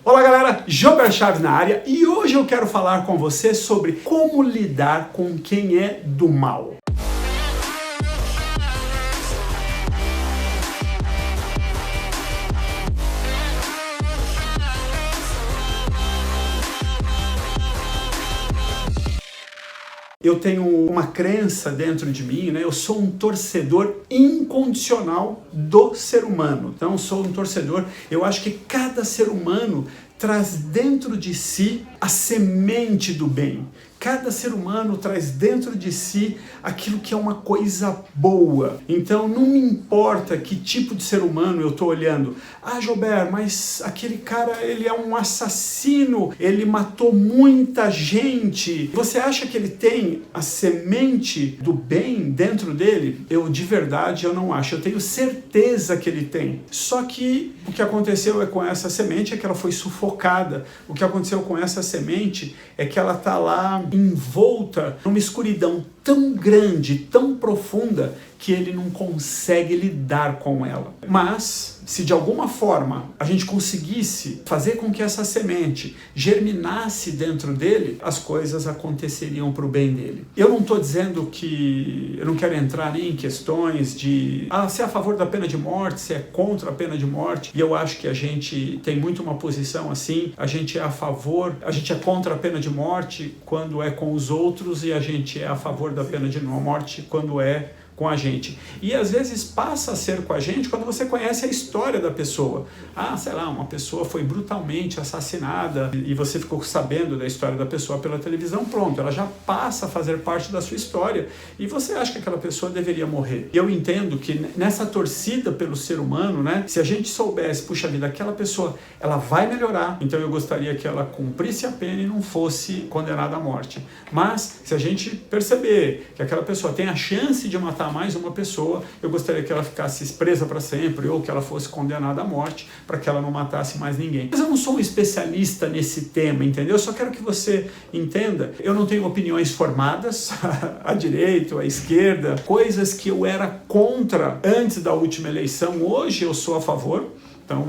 Olá galera, Jober Chaves na área e hoje eu quero falar com você sobre como lidar com quem é do mal. Eu tenho uma crença dentro de mim, né? Eu sou um torcedor incondicional do ser humano. Então, sou um torcedor. Eu acho que cada ser humano traz dentro de si a semente do bem. Cada ser humano traz dentro de si aquilo que é uma coisa boa. Então não me importa que tipo de ser humano eu estou olhando. Ah, Jober, mas aquele cara, ele é um assassino, ele matou muita gente. Você acha que ele tem a semente do bem dentro dele? Eu, de verdade, eu não acho. Eu tenho certeza que ele tem. Só que o que aconteceu com essa semente é que ela foi sufocada. O que aconteceu com essa semente é que ela está lá envolta numa escuridão tão grande, tão profunda, que ele não consegue lidar com ela. Mas, se de alguma forma a gente conseguisse fazer com que essa semente germinasse dentro dele, as coisas aconteceriam para o bem dele. Eu não estou dizendo que... eu não quero entrar nem em questões de se é a favor da pena de morte, se é contra a pena de morte, e eu acho que a gente tem muito uma posição assim, a gente é a favor, a gente é contra a pena de morte quando é com os outros e a gente é a favor da pena de morte quando é com a gente. E às vezes passa a ser com a gente quando você conhece a história da pessoa. Sei lá, uma pessoa foi brutalmente assassinada e você ficou sabendo da história da pessoa pela televisão, pronto, ela já passa a fazer parte da sua história e você acha que aquela pessoa deveria morrer. Eu entendo que nessa torcida pelo ser humano, né, se a gente soubesse, puxa vida, aquela pessoa, ela vai melhorar, então eu gostaria que ela cumprisse a pena e não fosse condenada à morte. Mas, se a gente perceber que aquela pessoa tem a chance de matar mais uma pessoa, eu gostaria que ela ficasse presa para sempre ou que ela fosse condenada à morte para que ela não matasse mais ninguém. Mas eu não sou um especialista nesse tema, entendeu? Eu só quero que você entenda, eu não tenho opiniões formadas à direita ou à esquerda, coisas que eu era contra antes da última eleição, hoje eu sou a favor. Então,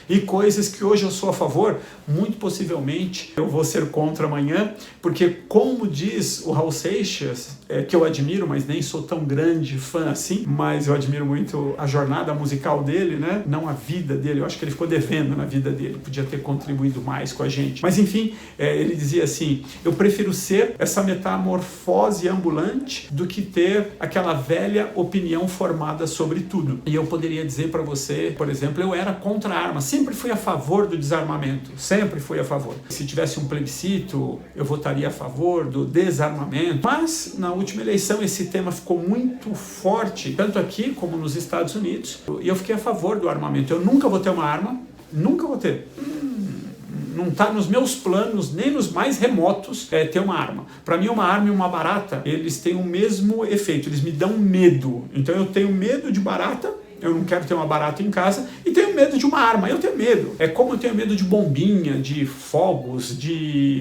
e coisas que hoje eu sou a favor, muito possivelmente eu vou ser contra amanhã, porque como diz o Raul Seixas, que eu admiro, mas nem sou tão grande fã assim, mas eu admiro muito a jornada musical dele, né? Não a vida dele, eu acho que ele ficou devendo na vida dele, podia ter contribuído mais com a gente. Mas enfim, ele dizia assim, eu prefiro ser essa metamorfose ambulante do que ter aquela velha opinião formada sobre tudo. E eu poderia dizer para você, por exemplo, eu era contra armas, sempre fui a favor do desarmamento, sempre fui a favor. Se tivesse um plebiscito, eu votaria a favor do desarmamento, mas na última eleição esse tema ficou muito forte, tanto aqui como nos Estados Unidos, e eu fiquei a favor do armamento. Eu nunca vou ter uma arma, nunca vou ter. Não está nos meus planos, nem nos mais remotos, ter uma arma. Para mim, uma arma e uma barata, eles têm o mesmo efeito, eles me dão medo. Então eu tenho medo de barata, eu não quero ter uma barata em casa, e tenho medo de uma arma, eu tenho medo. É como eu tenho medo de bombinha, de fogos,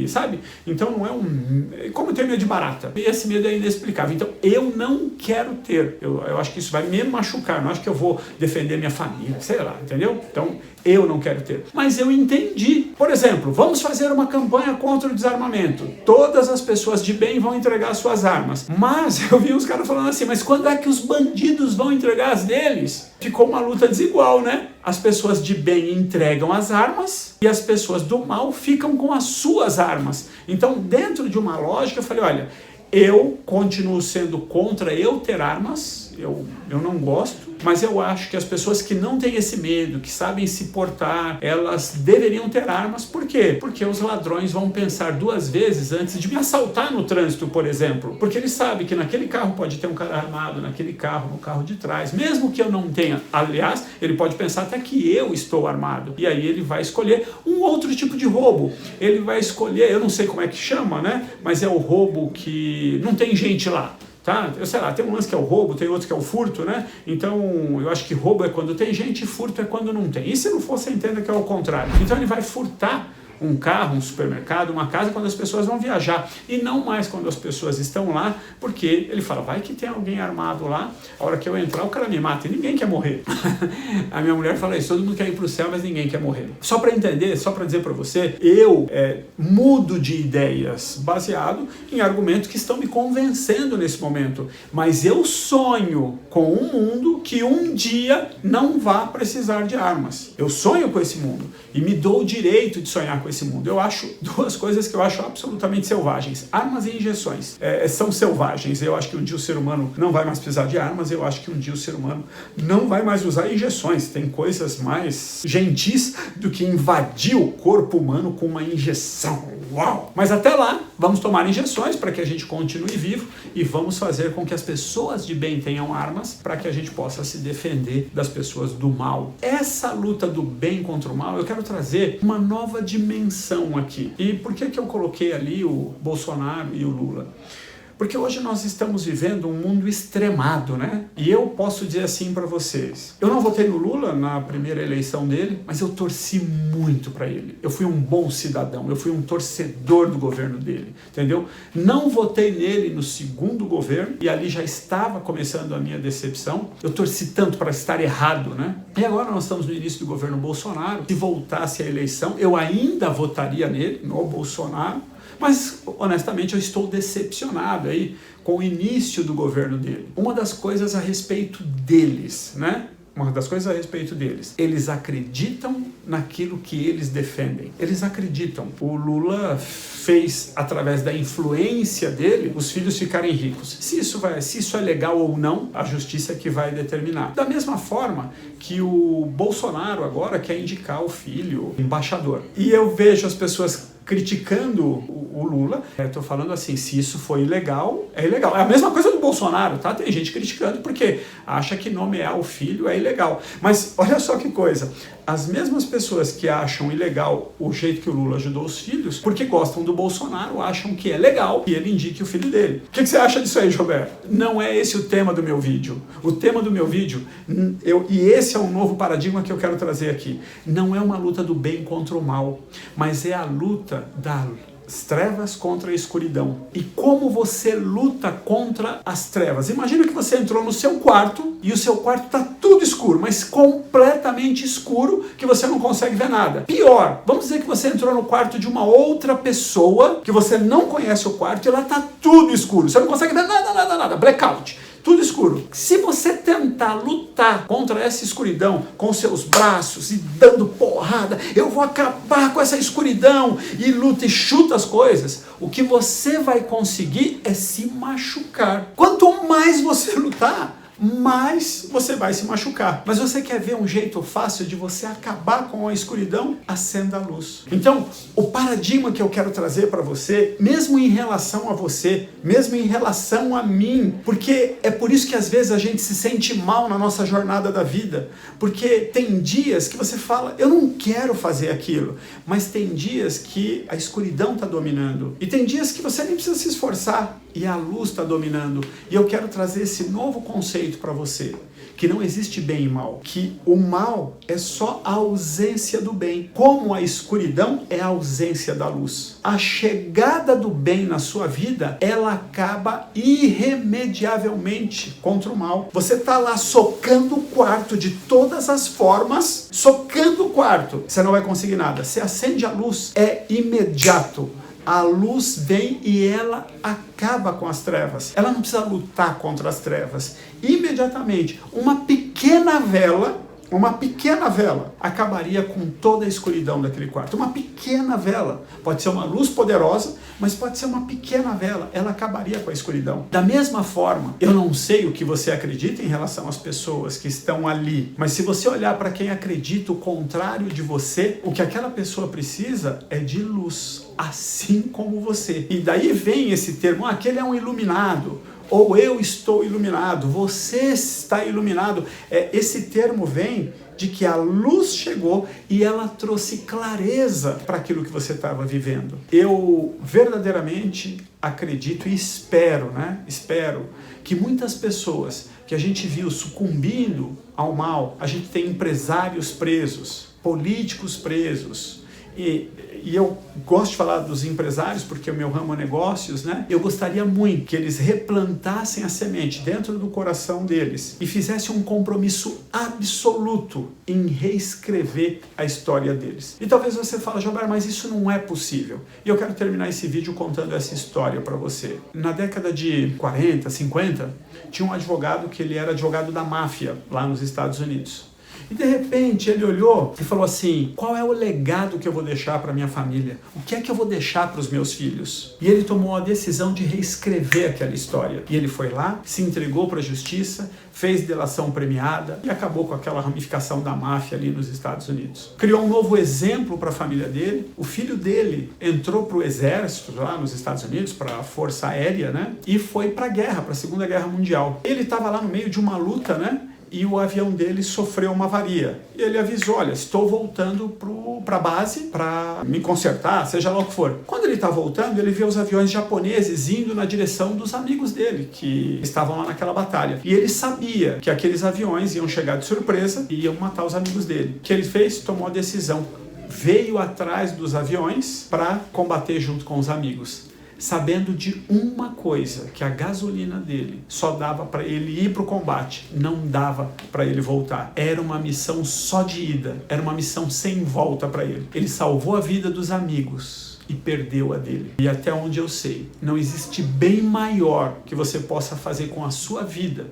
sabe? Então não é como eu tenho medo de barata. E esse medo é inexplicável. Então eu não quero ter. Eu acho que isso vai me machucar, não acho que eu vou defender minha família, sei lá, entendeu? Então eu não quero ter. Mas eu entendi. Por exemplo, vamos fazer uma campanha contra o desarmamento. Todas as pessoas de bem vão entregar suas armas. Mas eu vi os caras falando assim, mas quando é que os bandidos vão entregar as deles? Ficou uma luta desigual, né? As pessoas de bem entregam as armas e as pessoas do mal ficam com as suas armas. Então, dentro de uma lógica, eu falei, olha, eu continuo sendo contra eu ter armas, eu não gosto, mas eu acho que as pessoas que não têm esse medo, que sabem se portar, elas deveriam ter armas. Por quê? Porque os ladrões vão pensar duas vezes antes de me assaltar no trânsito, por exemplo. Porque eles sabem que naquele carro pode ter um cara armado, naquele carro, no carro de trás. Mesmo que eu não tenha, aliás, ele pode pensar até que eu estou armado. E aí ele vai escolher um outro tipo de roubo. Ele vai escolher, eu não sei como é que chama, né? Mas é o roubo que não tem gente lá. Tá? Eu sei lá, tem um lance que é o roubo, tem outro que é o furto, né? Então, eu acho que roubo é quando tem gente e furto é quando não tem. E se não for, você entenda que é o contrário. Então ele vai furtar um carro, um supermercado, uma casa quando as pessoas vão viajar e não mais quando as pessoas estão lá, porque ele fala, vai que tem alguém armado lá, a hora que eu entrar o cara me mata e ninguém quer morrer. A minha mulher fala isso, todo mundo quer ir para o céu, mas ninguém quer morrer. Só para entender, só para dizer para você, eu mudo de ideias baseado em argumentos que estão me convencendo nesse momento, mas eu sonho com um mundo que um dia não vá precisar de armas. Eu sonho com esse mundo e me dou o direito de sonhar com esse mundo. Eu acho duas coisas que eu acho absolutamente selvagens. Armas e injeções são selvagens. Eu acho que um dia o ser humano não vai mais precisar de armas, eu acho que um dia o ser humano não vai mais usar injeções. Tem coisas mais gentis do que invadir o corpo humano com uma injeção. Uau! Mas até lá, vamos tomar injeções para que a gente continue vivo e vamos fazer com que as pessoas de bem tenham armas para que a gente possa se defender das pessoas do mal. Essa luta do bem contra o mal, eu quero trazer uma nova dimensão aqui. E por que eu coloquei ali o Bolsonaro e o Lula? Porque hoje nós estamos vivendo um mundo extremado, né? E eu posso dizer assim para vocês, eu não votei no Lula na primeira eleição dele, mas eu torci muito para ele. Eu fui um bom cidadão, eu fui um torcedor do governo dele, entendeu? Não votei nele no segundo governo e ali já estava começando a minha decepção. Eu torci tanto para estar errado, né? E agora nós estamos no início do governo Bolsonaro. Se voltasse a eleição, eu ainda votaria nele, no Bolsonaro. Mas, honestamente, eu estou decepcionado aí com o início do governo dele. Uma das coisas a respeito deles, né? Uma das coisas a respeito deles. Eles acreditam naquilo que eles defendem. Eles acreditam. O Lula fez, através da influência dele, os filhos ficarem ricos. Se isso é legal ou não, a justiça é que vai determinar. Da mesma forma que o Bolsonaro agora quer indicar o filho embaixador. E eu vejo as pessoas criticando o Lula, estou falando assim, se isso foi ilegal, é ilegal. É a mesma coisa do Bolsonaro, tá? Tem gente criticando porque acha que nomear o filho é ilegal. Mas olha só que coisa, as mesmas pessoas que acham ilegal o jeito que o Lula ajudou os filhos, porque gostam do Bolsonaro, acham que é legal que ele indique o filho dele. O que você acha disso aí, Gilberto? Não é esse o tema do meu vídeo. O tema do meu vídeo, e esse é um novo paradigma que eu quero trazer aqui, não é uma luta do bem contra o mal, mas é a luta das trevas contra a escuridão. E como você luta contra as trevas? Imagina que você entrou no seu quarto e o seu quarto está tudo escuro, mas completamente escuro, que você não consegue ver nada. Pior, vamos dizer que você entrou no quarto de uma outra pessoa, que você não conhece o quarto e lá está tudo escuro. Você não consegue ver nada, blackout. Tudo escuro. Se você tentar lutar contra essa escuridão com seus braços e dando porrada, eu vou acabar com essa escuridão, e luta e chuta as coisas, o que você vai conseguir é se machucar. Quanto mais você lutar, mais você vai se machucar. Mas você quer ver um jeito fácil de você acabar com a escuridão? Acenda a luz. Então, o paradigma que eu quero trazer para você, mesmo em relação a você, mesmo em relação a mim, porque é por isso que às vezes a gente se sente mal na nossa jornada da vida, porque tem dias que você fala, eu não quero fazer aquilo, mas tem dias que a escuridão está dominando, e tem dias que você nem precisa se esforçar, e a luz está dominando. E eu quero trazer esse novo conceito para você, que não existe bem e mal, que o mal é só a ausência do bem, como a escuridão é a ausência da luz. A chegada do bem na sua vida, ela acaba irremediavelmente contra o mal. Você está lá socando o quarto de todas as formas, socando o quarto, você não vai conseguir nada. Você acende a luz, é imediato. A luz vem e ela acaba com as trevas. Ela não precisa lutar contra as trevas. Imediatamente, uma pequena vela acabaria com toda a escuridão daquele quarto. Uma pequena vela. Pode ser uma luz poderosa, mas pode ser uma pequena vela. Ela acabaria com a escuridão. Da mesma forma, eu não sei o que você acredita em relação às pessoas que estão ali, mas se você olhar para quem acredita o contrário de você, o que aquela pessoa precisa é de luz, assim como você. E daí vem esse termo, aquele é um iluminado, ou eu estou iluminado, você está iluminado. Esse termo vem de que a luz chegou e ela trouxe clareza para aquilo que você estava vivendo. Eu verdadeiramente acredito e espero que muitas pessoas que a gente viu sucumbindo ao mal, a gente tem empresários presos, políticos presos, E eu gosto de falar dos empresários, porque o meu ramo é negócios, né? Eu gostaria muito que eles replantassem a semente dentro do coração deles e fizessem um compromisso absoluto em reescrever a história deles. E talvez você fale, Jobar, mas isso não é possível. E eu quero terminar esse vídeo contando essa história para você. Na década de 40, 50, tinha um advogado que ele era advogado da máfia lá nos Estados Unidos. E de repente ele olhou e falou assim, qual é o legado que eu vou deixar para minha família? O que é que eu vou deixar para os meus filhos? E ele tomou a decisão de reescrever aquela história. E ele foi lá, se entregou para a justiça, fez delação premiada e acabou com aquela ramificação da máfia ali nos Estados Unidos. Criou um novo exemplo para a família dele. O filho dele entrou para o exército lá nos Estados Unidos, para a Força Aérea, né? E foi para a guerra, para a Segunda Guerra Mundial. Ele estava lá no meio de uma luta, né? E o avião dele sofreu uma avaria. E ele avisou, olha, estou voltando para a base para me consertar, seja lá o que for. Quando ele está voltando, ele vê os aviões japoneses indo na direção dos amigos dele, que estavam lá naquela batalha. E ele sabia que aqueles aviões iam chegar de surpresa e iam matar os amigos dele. O que ele fez? Tomou a decisão. Veio atrás dos aviões para combater junto com os amigos. Sabendo de uma coisa, que a gasolina dele só dava para ele ir para o combate, não dava para ele voltar. Era uma missão só de ida, era uma missão sem volta para ele. Ele salvou a vida dos amigos e perdeu a dele. E até onde eu sei, não existe bem maior que você possa fazer com a sua vida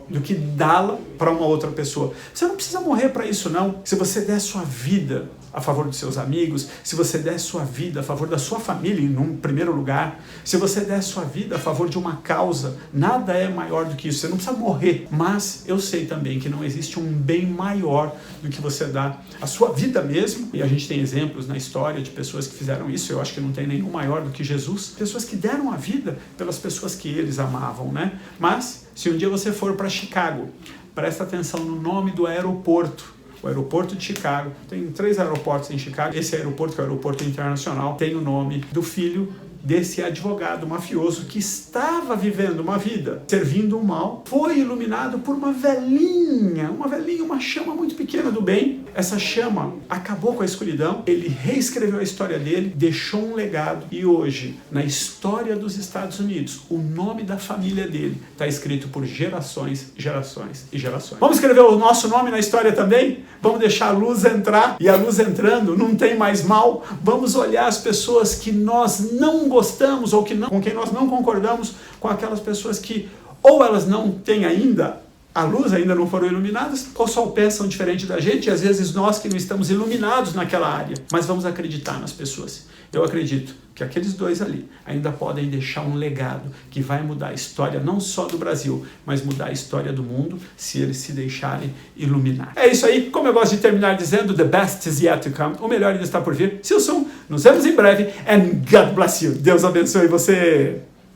do que dá-la para uma outra pessoa. Você não precisa morrer para isso, não. Se você der sua vida a favor dos seus amigos, se você der sua vida a favor da sua família, em primeiro lugar, se você der sua vida a favor de uma causa, nada é maior do que isso. Você não precisa morrer, mas eu sei também que não existe um bem maior do que você dar a sua vida mesmo, e a gente tem exemplos na história de pessoas que fizeram isso. Eu acho que não tem nenhum maior do que Jesus, pessoas que deram a vida pelas pessoas que eles amavam, né? Mas, se um dia você for para Chicago, presta atenção no nome do aeroporto. O aeroporto de Chicago, tem 3 aeroportos em Chicago, esse aeroporto, que é o aeroporto internacional, tem o nome do filho desse advogado mafioso que estava vivendo uma vida servindo o mal, foi iluminado por uma velhinha, uma chama muito pequena do bem. Essa chama acabou com a escuridão, ele reescreveu a história dele, deixou um legado e hoje, na história dos Estados Unidos, o nome da família dele está escrito por gerações, gerações e gerações. Vamos escrever o nosso nome na história também? Vamos deixar a luz entrar, e a luz entrando não tem mais mal. Vamos olhar as pessoas que nós não gostamos ou com quem nós não concordamos, com aquelas pessoas que ou elas não têm ainda a luz, ainda não foram iluminadas, ou só pensam diferente da gente, e às vezes nós que não estamos iluminados naquela área. Mas vamos acreditar nas pessoas. Eu acredito que aqueles 2 ali ainda podem deixar um legado que vai mudar a história não só do Brasil, mas mudar a história do mundo, se eles se deixarem iluminar. É isso aí, como eu gosto de terminar dizendo, the best is yet to come, o melhor ainda está por vir. Silson, nos vemos em breve, and God bless you. Deus abençoe você.